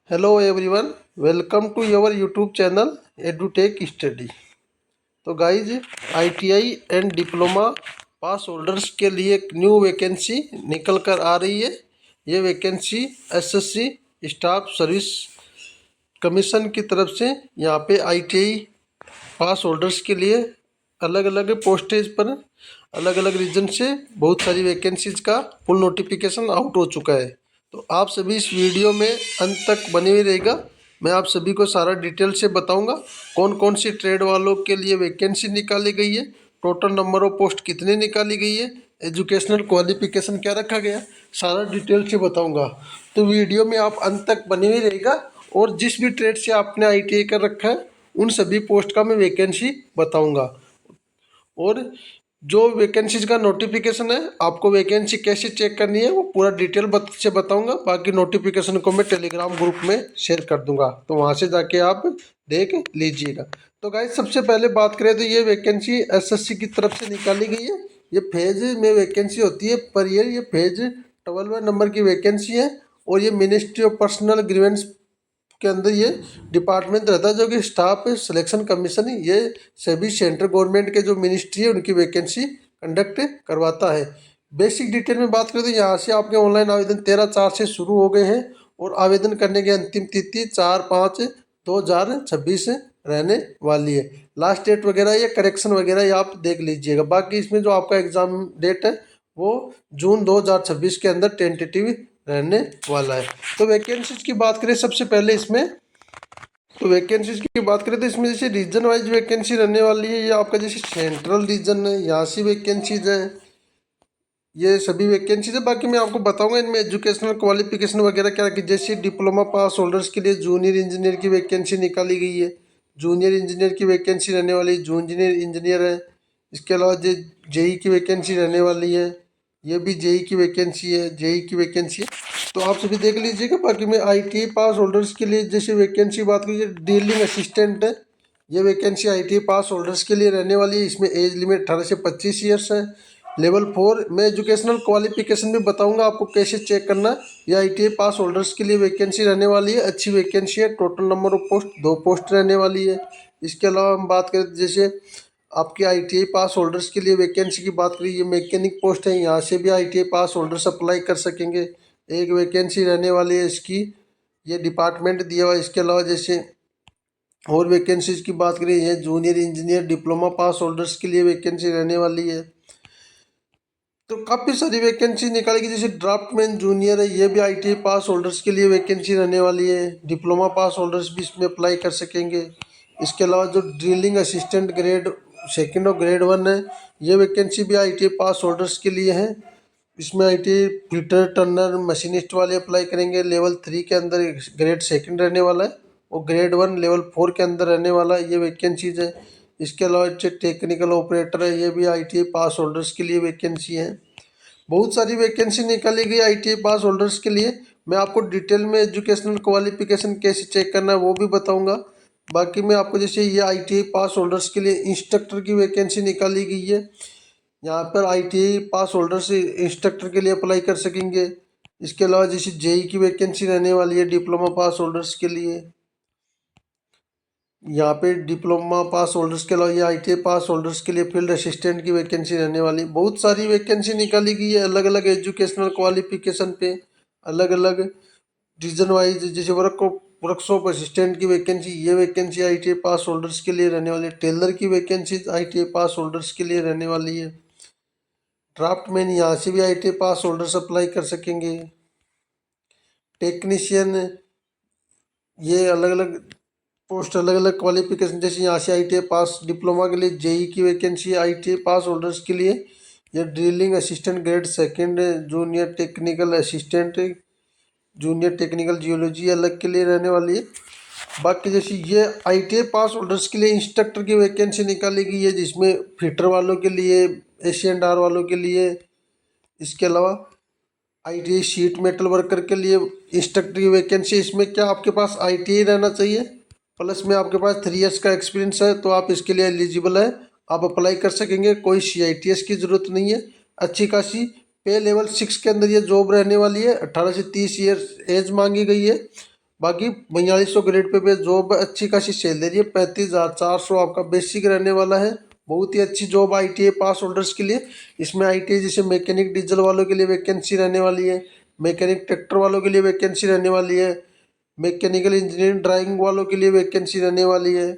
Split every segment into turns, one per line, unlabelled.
Hello everyone, welcome to your YouTube channel Edutech study. तो guys, ITI and diploma pass holders के लिए एक new vacancy निकल कर आ रही है। ये vacancy SSC staff service commission की तरफ से यहाँ पे आईटीआई पास होल्डर्स के लिए अलग अलग पोस्टेज पर अलग अलग रीजन से बहुत सारी वैकेंसीज का फुल नोटिफिकेशन आउट हो चुका है। तो आप सभी इस वीडियो में अंत तक बने हुए रहेगा। मैं आप सभी को सारा डिटेल से बताऊंगा कौन कौन सी ट्रेड वालों के लिए वैकेंसी निकाली गई है, टोटल नंबर ऑफ पोस्ट कितनी निकाली गई है, एजुकेशनल क्वालिफिकेशन क्या रखा गया, सारा डिटेल से बताऊंगा। तो वीडियो में आप अंत तक बने हुए रहेगा और जिस भी ट्रेड से आपने आईटीआई कर रखा है उन सभी पोस्ट का मैं वैकेंसी बताऊंगा। और जो वैकेंसीज का नोटिफिकेशन है, आपको वैकेंसी कैसे चेक करनी है वो पूरा डिटेल से बताऊंगा। बाकी नोटिफिकेशन को मैं टेलीग्राम ग्रुप में शेयर कर दूंगा, तो वहाँ से जाके आप देख लीजिएगा। तो गाइस, सबसे पहले बात करें तो ये वैकेंसी एसएससी की तरफ से निकाली गई है। ये फेज में वैकेंसी होती है पर ईयर। ये फेज 12वें नंबर की वैकेंसी है और ये मिनिस्ट्री ऑफ पर्सनल ग्रीवेंस के अंदर ये डिपार्टमेंट रहता है, जो कि स्टाफ सिलेक्शन कमीशन ये सभी सेंट्रल गवर्नमेंट के जो मिनिस्ट्री है उनकी वैकेंसी कंडक्ट करवाता है। बेसिक डिटेल में बात करें तो यहाँ से आपके ऑनलाइन आवेदन 13/4 से शुरू हो गए हैं और आवेदन करने की अंतिम तिथि 4/5/2026 रहने वाली है। लास्ट डेट वगैरह या करेक्शन वगैरह ये आप देख लीजिएगा। बाकी इसमें जो आपका एग्ज़ाम डेट है वो जून 2026 के अंदर टेंटेटिव रहने वाला है। तो वैकेंसीज की बात करें सबसे पहले इसमें, तो वैकेंसीज की बात करें तो इसमें जैसे रीजन वाइज वैकेंसी रहने वाली है। ये आपका जैसे सेंट्रल रीजन है, यहाँ से वैकेंसीज है, ये सभी वैकेंसीज है। बाकी मैं आपको बताऊंगा इनमें एजुकेशनल क्वालिफिकेशन वगैरह क्या रखी। जैसे डिप्लोमा पास होल्डर्स के लिए जूनियर इंजीनियर की वैकेंसी निकाली गई है। जूनियर इंजीनियर की वैकेंसी रहने वाली, जूनियर इंजीनियर है। इसके अलावा जेई की वैकेंसी रहने वाली है, ये भी जेई की वैकेंसी है, जेई की वैकेंसी है। तो आप सभी देख लीजिएगा। बाकी मैं आईटीआई पास होल्डर्स के लिए जैसे वैकेंसी बात करिए, डीलिंग असिस्टेंट है, ये वैकेंसी आईटीआई पास होल्डर्स के लिए रहने वाली है। इसमें एज लिमिट 18 से 25 ईयर्स है। लेवल 4 में एजुकेशनल क्वालिफिकेशन भी बताऊंगा आपको कैसे चेक करना। ये आईटीआई पास होल्डर्स के लिए वैकेंसी रहने वाली है, अच्छी वैकेंसी है। Total number of post 2 post रहने वाली है। इसके अलावा हम बात करें जैसे आपके आईटीआई पास होल्डर्स के लिए वैकेंसी की बात करिए, ये मैकेनिक पोस्ट है, यहाँ से भी आईटीआई पास होल्डर्स अप्लाई कर सकेंगे। एक वैकेंसी रहने वाली है इसकी, ये डिपार्टमेंट दिया हुआ है। इसके अलावा जैसे और वैकेंसीज की बात करें, ये junior engineer diploma pass holders के लिए वैकेंसी रहने वाली है। तो काफ़ी सारी वैकेंसी निकालेगी। जैसे ड्राफ्टमैन जूनियर है, ये भी आईटीआई पास होल्डर्स के लिए वैकेंसी रहने वाली है। डिप्लोमा पास होल्डर्स भी इसमें अप्लाई कर सकेंगे। इसके अलावा जो ड्रिलिंग असिस्टेंट ग्रेड 2 और ग्रेड 1 है, ये वैकेंसी भी आईटीआई पास होल्डर्स के लिए है। इसमें आईटीआई फिल्टर टर्नर मशीनिस्ट वाले अप्लाई करेंगे। लेवल 3 के अंदर ग्रेड 2 रहने वाला है और ग्रेड 1 लेवल 4 के अंदर रहने वाला है, ये वैकेंसीज है। इसके अलावा टेक्निकल ऑपरेटर है, ये भी आईटीआई पास होल्डर्स के लिए वैकेंसी है। बहुत सारी वैकेंसी निकाली गई आईटीआई पास होल्डर्स के लिए। मैं आपको डिटेल में एजुकेशनल क्वालिफिकेशन कैसे चेक करना है वो भी बताऊंगा। बाकी मैं आपको जैसे ये आईटीआई पास होल्डर्स के लिए इंस्ट्रक्टर की वैकेंसी निकाली गई है। यहाँ पर आईटीआई पास होल्डर्स इंस्ट्रक्टर के लिए अप्लाई कर सकेंगे। इसके अलावा जैसे जेई की वैकेंसी रहने वाली है डिप्लोमा पास होल्डर्स के लिए। यहाँ पे डिप्लोमा पास होल्डर्स के अलावा ये आईटीआई पास होल्डर्स के लिए फील्ड असिस्टेंट की वैकेंसी रहने वाली। बहुत सारी वैकेंसी निकाली गई है अलग अलग एजुकेशनल क्वालिफिकेशन पे, अलग अलग रीजन वाइज। जैसे वर्कशॉप असिस्टेंट की वैकेंसी, ये वैकेंसी आईटीआई पास होल्डर्स के लिए रहने वाली है। टेलर की वैकेंसी आईटीआई पास होल्डर्स के लिए रहने वाली है। ड्राफ्टमैन, यहाँ से भी आईटीआई पास होल्डर्स अप्लाई कर सकेंगे। टेक्नीशियन, ये अलग अलग पोस्ट, अलग अलग क्वालिफिकेशन। जैसे यहाँ से आईटीआई पास डिप्लोमा के लिए जेई की वैकेंसी, आईटीआई पास होल्डर्स के लिए ये drilling assistant grade 2, junior technical assistant, junior technical geology अलग के लिए रहने वाली है। बाकी जैसे ये आईटीआई पास होल्डर्स के लिए इंस्ट्रक्टर की वैकेंसी निकाली गई है, जिसमें फिटर वालों के लिए, एशियनडार वालों के लिए। इसके अलावा आईटीआई शीट मेटल वर्कर के लिए इंस्ट्रक्टर की वैकेंसी। इसमें क्या आपके पास आईटीआई रहना चाहिए, प्लस में आपके पास 3 ईयर्स का एक्सपीरियंस है, तो आप इसके लिए एलिजिबल है, आप अप्लाई कर सकेंगे। कोई सीआईटीएस की ज़रूरत नहीं है। अच्छी खासी पे लेवल 6 के अंदर ये जॉब रहने वाली है। 18 से 30 ईयर्स एज मांगी गई है। बाकी 4200 ग्रेड पे जॉब अच्छी खासी सैलरी है। 35,400 आपका बेसिक रहने वाला है। बहुत ही अच्छी जॉब ITI पास होल्डर्स के लिए। इसमें ITI जैसे मैकेनिक डीजल वालों के लिए वैकेंसी रहने वाली है, मैकेनिक ट्रैक्टर वालों के लिए वैकेंसी रहने वाली है, मैकेनिकल इंजीनियरिंग ड्राइंग वालों के लिए वैकेंसी रहने वाली है,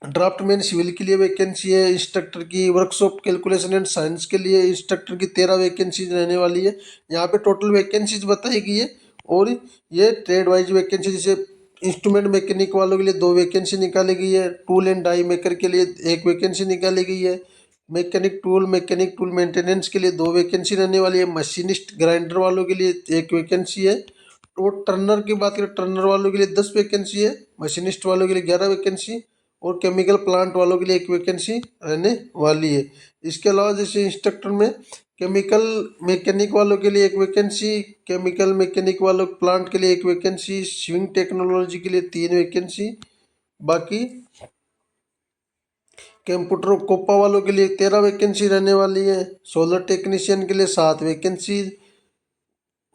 ड्राफ्टमैन सिविल के लिए वैकेंसी है, इंस्ट्रक्टर की वर्कशॉप कैलकुलेशन एंड साइंस के लिए इंस्ट्रक्टर की 13 वैकेंसीज रहने वाली है। यहाँ पे टोटल वैकेंसीज बताई गई है। और ये ट्रेड वाइज वैकेंसी जैसे इंस्ट्रूमेंट मैकेनिक वालों के लिए 2 वैकेंसी निकाली गई है, टूल एंड डाई मेकर के लिए 1 वैकेंसी निकाली गई है, मैकेनिक टूल मेंटेनेंस के लिए 2 वैकेंसी रहने वाली है, मशीनिस्ट ग्राइंडर वालों के लिए 1 वैकेंसी है। और टर्नर की बात करें, टर्नर वालों के लिए 10 वैकेंसी है, मशीनिस्ट वालों के लिए 11 वैकेंसी और केमिकल प्लांट वालों के लिए 1 वैकेंसी रहने वाली है। इसके अलावा जैसे इंस्ट्रक्टर में केमिकल मैकेनिक वालों के लिए 1 वैकेंसी, केमिकल मैकेनिक वालों प्लांट के लिए 1 वैकेंसी, स्विंग टेक्नोलॉजी के लिए 3 वैकेंसी, बाकी कंप्यूटर कोपा वालों के लिए 13 वैकेंसी रहने वाली है, सोलर टेक्नीशियन के लिए 7 vacancy,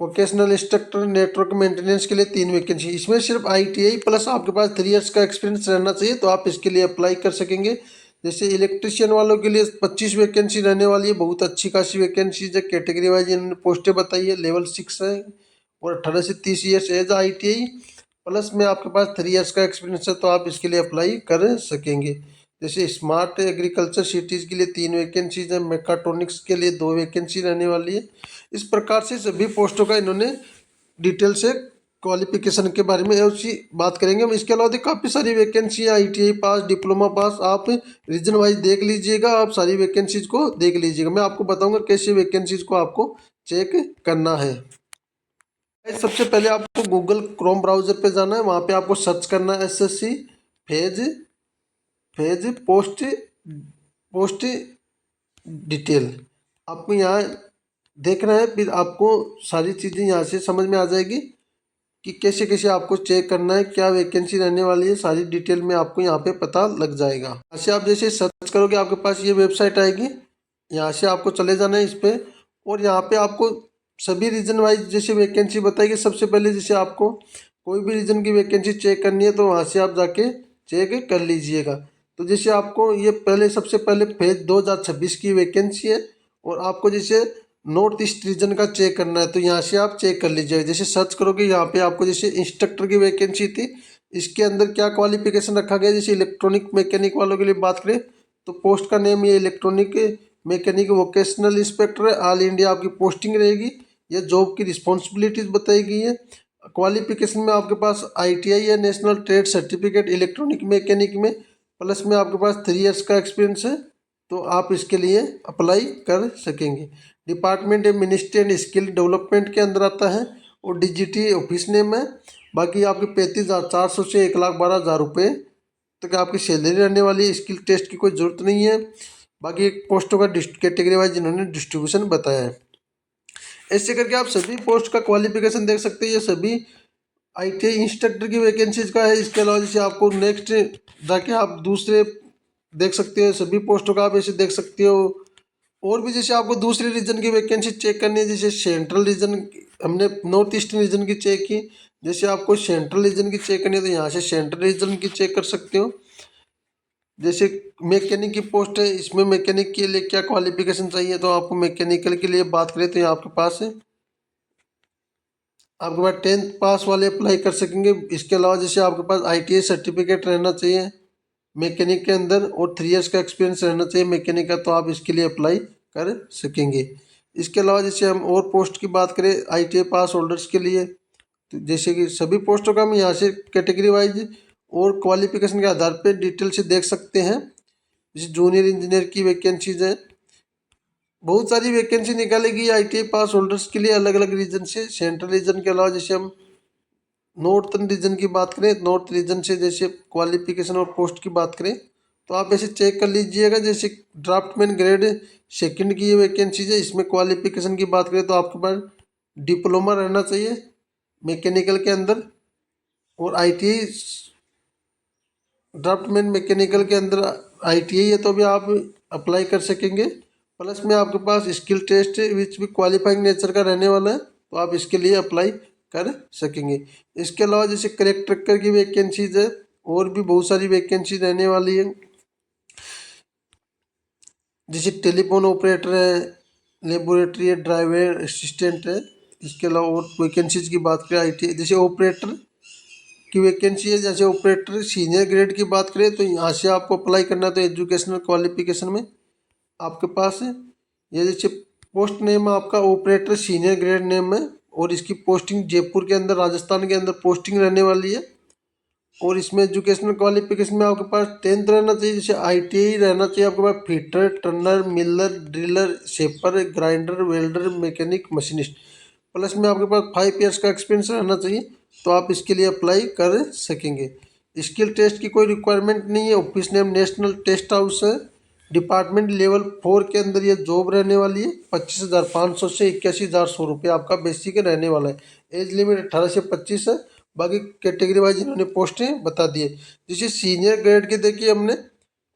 vocational instructor network maintenance के लिए 3 वैकेंसी। इसमें सिर्फ ITI प्लस आपके पास 3 इयर्स का एक्सपीरियंस रहना चाहिए तो आप इसके लिए अप्लाई कर सकेंगे। जैसे इलेक्ट्रिशियन वालों के लिए 25 वैकेंसी रहने वाली है, बहुत अच्छी खासी वैकेंसीज है। कैटेगरी वाइज इन्होंने पोस्टें बताई है, लेवल 6 है और 18 से 30 ईयर्स एज ITI प्लस में आपके पास 3 इयर्स का एक्सपीरियंस है तो आप इसके लिए अप्लाई कर सकेंगे। जैसे स्मार्ट एग्रीकल्चर सिटीज़ के लिए 3 वैकेंसीज है, मेकाट्रॉनिक्स के लिए 2 वैकेंसी रहने वाली है। इस प्रकार से सभी पोस्टों का इन्होंने डिटेल से क्वालिफिकेशन के बारे में उसी बात करेंगे हम। इसके अलावा भी काफ़ी सारी वैकेंसी है, ITI पास, डिप्लोमा पास, आप रीजन वाइज देख लीजिएगा, आप सारी वैकेंसीज को देख लीजिएगा। मैं आपको बताऊंगा कैसे वैकेंसीज को आपको चेक करना है। सबसे पहले आपको गूगल क्रोम ब्राउजर पे जाना है, वहाँ पे आपको सर्च करना है SSC phase phase post detail. आपको यहाँ देखना है, फिर आपको सारी चीज़ें यहाँ से समझ में आ जाएगी कि कैसे कैसे आपको चेक करना है, क्या वैकेंसी रहने वाली है, सारी डिटेल में आपको यहाँ पे पता लग जाएगा। ऐसे आप जैसे सर्च करोगे आपके पास ये वेबसाइट आएगी, यहाँ से आपको चले जाना है इस पर और यहाँ पे आपको सभी रीजन वाइज जैसे वैकेंसी बताएगी। सबसे पहले जैसे आपको कोई भी रीजन की वैकेंसी चेक करनी है तो वहाँ से आप जाके चेक कर लीजिएगा। तो जैसे आपको ये पहले सबसे पहले फेज 2026 की वैकेंसी है और आपको जैसे नॉर्थ ईस्ट रीजन का चेक करना है तो यहाँ से आप चेक कर लीजिएगा। जैसे सर्च करोगे यहाँ पे आपको जैसे इंस्ट्रक्टर की वैकेंसी थी, इसके अंदर क्या क्वालिफिकेशन रखा गया, जैसे इलेक्ट्रॉनिक मैकेनिक वालों के लिए बात करें तो पोस्ट का नेम ये इलेक्ट्रॉनिक मैकेनिक वोकेशनल इंस्पेक्टर है, ऑल इंडिया आपकी पोस्टिंग रहेगी। ये जॉब की रिस्पॉन्सिबिलिटीज बताई गई है। क्वालिफिकेशन में आपके पास ITI है, national trade certificate electronic mechanic में, प्लस में आपके पास 3 इयर्स का एक्सपीरियंस है तो आप इसके लिए अप्लाई कर सकेंगे। डिपार्टमेंट है मिनिस्ट्री एंड स्किल डेवलपमेंट के अंदर आता है और DGT ऑफिस नेम है। बाकी आपकी 35,400 से 1,12,000 रुपये तक आपकी सैलरी रहने वाली है। स्किल टेस्ट की कोई ज़रूरत नहीं है। बाकी पोस्टों का कैटेगरी वाइज इन्होंने डिस्ट्रीब्यूशन बताया है। ऐसे करके आप सभी पोस्ट का क्वालिफिकेशन देख सकते हैं। ये सभी ITI इंस्ट्रक्टर की वैकेंसीज का है। इसके अलावा जैसे आपको नेक्स्ट जाके आप दूसरे देख सकते हो, सभी पोस्टों का आप ऐसे देख सकते हो। और भी जैसे आपको दूसरे रीजन की वैकेंसी चेक करनी है, जैसे सेंट्रल रीजन हमने नॉर्थ ईस्टर्न रीजन की चेक की, जैसे आपको सेंट्रल रीजन की चेक करनी है तो यहाँ से सेंट्रल रीजन की चेक कर सकते हो। जैसे मैकेनिक की पोस्ट है, इसमें मैकेनिक के लिए क्या क्वालिफिकेशन चाहिए तो आपको मैकेनिकल के लिए बात करें तो ये आपके पास है, आपके पास 10th पास वाले अप्लाई कर सकेंगे। इसके अलावा जैसे आपके पास ITI सर्टिफिकेट रहना चाहिए मैकेनिक के अंदर और 3 इयर्स का एक्सपीरियंस रहना चाहिए मैकेनिक का तो आप इसके लिए अप्लाई कर सकेंगे। इसके अलावा जैसे हम और पोस्ट की बात करें ITI पास होल्डर्स के लिए तो जैसे कि सभी पोस्टों का हम यहाँ से कैटेगरी वाइज और क्वालिफिकेशन के आधार पर डिटेल से देख सकते हैं। जैसे जूनियर इंजीनियर की वैकेंसीज है, बहुत सारी वैकेंसी निकालेगी ITI पास होल्डर्स के लिए अलग अलग रीजन से। सेंट्रल रीजन के अलावा जैसे हम नॉर्थन रीजन की बात करें, नॉर्थ रीजन से जैसे क्वालिफिकेशन और पोस्ट की बात करें तो आप ऐसे चेक कर लीजिएगा। जैसे ड्राफ्टमैन ग्रेड सेकंड की ये वैकेंसीज है, इसमें क्वालिफिकेशन की बात करें तो आपके पास डिप्लोमा रहना चाहिए मैकेनिकल के अंदर और ITI ड्राफ्टमैन मैकेनिकल के अंदर ITI है तो भी आप अप्लाई कर सकेंगे। प्लस में आपके पास स्किल टेस्ट विच भी क्वालिफाइंग नेचर का रहने वाला है तो आप इसके लिए अप्लाई कर सकेंगे। इसके अलावा जैसे करेक्टर की वैकेंसीज है, और भी बहुत सारी वैकेंसी रहने वाली है, जैसे टेलीफोन ऑपरेटर है, लेबोरेटरी है, ड्राइवर असिस्टेंट है। इसके अलावा और वैकेंसीज की बात करें IT जैसे ऑपरेटर की वैकेंसी है, जैसे ऑपरेटर सीनियर ग्रेड की बात करें तो यहाँ से आपको अप्लाई करना है, तो एजुकेशनल क्वालिफिकेशन में आपके पास है। ये जैसे पोस्ट नेम आपका ऑपरेटर सीनियर ग्रेड नेम है, और इसकी पोस्टिंग जयपुर के अंदर राजस्थान के अंदर पोस्टिंग रहने वाली है। और इसमें एजुकेशनल क्वालिफिकेशन में आपके पास 10th रहना चाहिए, जैसे ITI रहना चाहिए आपके पास, fitter, turner, miller, driller, shaper, grinder, welder, mechanic, machinist, plus में आपके पास 5 ईयर्स का एक्सपीरियंस रहना चाहिए, तो आप इसके लिए अप्लाई कर सकेंगे। स्किल टेस्ट की कोई रिक्वायरमेंट नहीं है। Office name national test house है। डिपार्टमेंट लेवल 4 के अंदर ये जॉब रहने वाली है। 25,500 से 81,100 आपका बेसिक रहने वाला है। एज लिमिट 18 से 25 है। बाकी कैटेगरी वाइज इन्होंने पोस्टें बता दी है। जैसे सीनियर ग्रेड की देखिए हमने,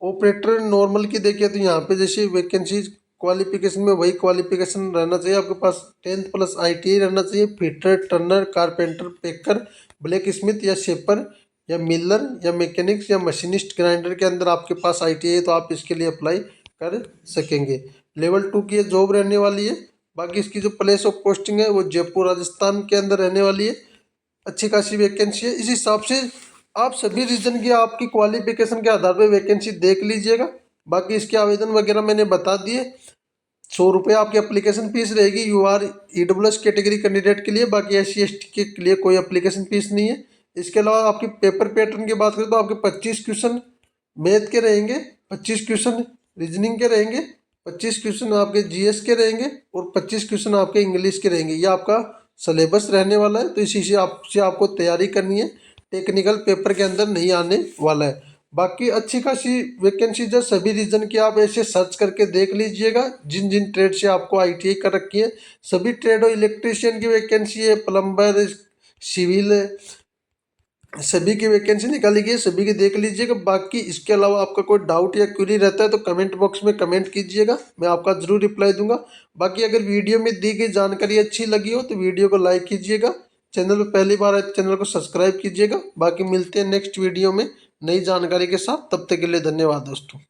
ऑपरेटर नॉर्मल की देखिए, तो यहाँ पे जैसे वैकेंसी क्वालिफिकेशन में वही क्वालिफिकेशन रहना चाहिए आपके पास, 10th प्लस ITI रहना चाहिए। Fitter, Turner, carpenter, picker, black Smith या शेपर या मिलर या मैकेनिक्स या मशीनिस्ट, ग्राइंडर के अंदर आपके पास ITI है, तो आप इसके लिए अप्लाई कर सकेंगे। लेवल 2 की ये जॉब रहने वाली है। बाकी इसकी जो प्लेस ऑफ पोस्टिंग है वो जयपुर राजस्थान के अंदर रहने वाली है। अच्छी खासी वैकेंसी है। इस हिसाब से आप सभी रीजन की आपकी क्वालिफिकेशन के आधार पर वैकेंसी देख लीजिएगा। बाकी इसके आवेदन वगैरह मैंने बता दिए। 100 रुपये आपकी एप्लीकेशन फीस रहेगी UR EWS कैटेगरी कैंडिडेट के लिए। बाकी SC ST के लिए कोई एप्लीकेशन फीस नहीं है। इसके अलावा आपकी पेपर पैटर्न की बात करें तो आपके 25 क्वेश्चन मैथ के रहेंगे, 25 क्वेश्चन रीजनिंग के रहेंगे, 25 क्वेश्चन आपके GS के रहेंगे, और 25 क्वेश्चन आपके इंग्लिश के रहेंगे। ये आपका सिलेबस रहने वाला है, तो इसी से आपको तैयारी करनी है। टेक्निकल पेपर के अंदर नहीं आने वाला है। बाकी अच्छी खासी वैकेंसीज है सभी रीजन की, आप ऐसे सर्च करके देख लीजिएगा। जिन जिन ट्रेड से आपको ITI कर रखी है, सभी ट्रेड और इलेक्ट्रीशियन की वैकेंसी है, प्लम्बर, सिविल, सभी की वैकेंसी निकाली गई है, सभी की देख लीजिएगा। बाकी इसके अलावा आपका कोई डाउट या क्वेरी रहता है तो कमेंट बॉक्स में कमेंट कीजिएगा, मैं आपका ज़रूर रिप्लाई दूंगा। बाकी अगर वीडियो में दी गई जानकारी अच्छी लगी हो तो वीडियो को लाइक कीजिएगा। चैनल पर पहली बार आए तो चैनल को सब्सक्राइब कीजिएगा। बाकी मिलते हैं नेक्स्ट वीडियो में नई जानकारी के साथ। तब तक के लिए धन्यवाद दोस्तों।